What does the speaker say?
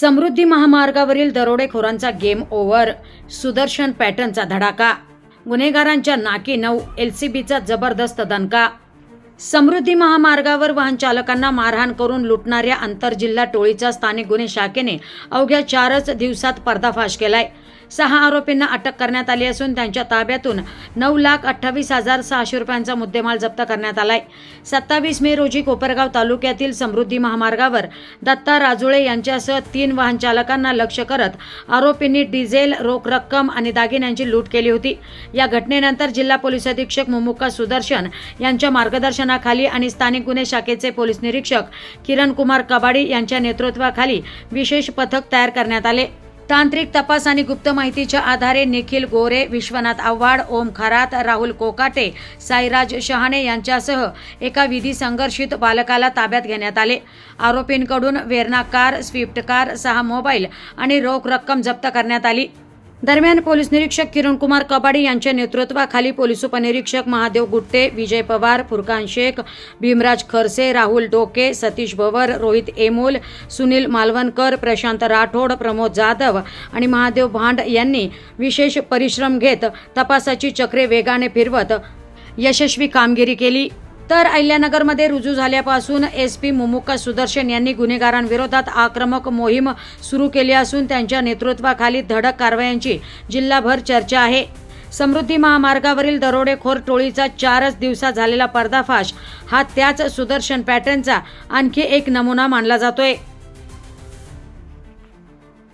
समृद्धी महामार्गावरील दरोडेखोरांचा game over, Sudarshan पॅटर्नचा धडाका, गुन्हेगारांच्या नाकी 9, LCBचा जबरदस्त दणका. समृद्धी महामार्गावर वाहन चालकांना मारहाण करून लुटणाऱ्या आंतरजिल्हा टोळीचा स्थानिक गुन्हे शाखेने अवघ्या 4च दिवसात पर्दाफाश केलाय. 6 आरोपींना अटक करण्यात आली असून त्यांच्या ताब्यातून 9,28,600 रुपयांचा मुद्देमाल जप्त करण्यात आलाय. 27 मे रोजी कोपरगाव तालुक्यातील समृद्धी महामार्गावर दत्ता राजुळे यांच्यासह 3 वाहन चालकांना लक्ष्य करत आरोपींनी डिझेल, रोख रक्कम आणि दागिन्यांची लूट केली होती. या घटनेनंतर जिल्हा पोलीस अधीक्षक मुमुक्का सुदर्शन यांच्या मार्गदर्शनाखाली आणि स्थानिक गुन्हे शाखेचे पोलीस निरीक्षक किरण कुमार कबाडी यांच्या नेतृत्वाखाली विशेष पथक तयार करण्यात आले. तांत्रिक तपास आणि गुप्त माहितीच्या आधारे निखिल गोरे, विश्वनाथ आव्हाड, ओम खरात, राहुल कोकाटे, साईराज शहाणे यांच्यासह एका विधी संघर्षित बालकाला ताब्यात घेण्यात आले. आरोपींकडून Verna car, Swift car, 6 mobile आणि रोख रक्कम जप्त करण्यात आली. दरम्यान पोलीस निरीक्षक किरण कुमार कबाडी यांच्या नेतृत्वाखाली पोलीस उपनिरीक्षक महादेव गुट्टे, विजय पवार, फुरकान शेख, भीमराज खरसे, राहुल डोके, सतीश भवर, रोहित एमोल, सुनील मालवणकर, प्रशांत राठोड, प्रमोद जाधव आणि महादेव भांड यांनी विशेष परिश्रम घेत तपासाची चक्रे वेगाने फिरवत यशस्वी कामगिरी केली. तर अहिल्यानगरमध्ये रुजू झाल्यापासून SP मुमुक्का सुदर्शन यांनी गुन्हेगारांविरोधात आक्रमक मोहीम सुरू केली असून त्यांच्या नेतृत्वाखाली धडक कारवायांची जिल्हाभर चर्चा आहे. समृद्धी महामार्गावरील दरोडेखोर टोळीचा 4च दिवसात झालेला पर्दाफाश हा त्याच सुदर्शन पॅटर्नचा आणखी एक नमुना मानला जातोय.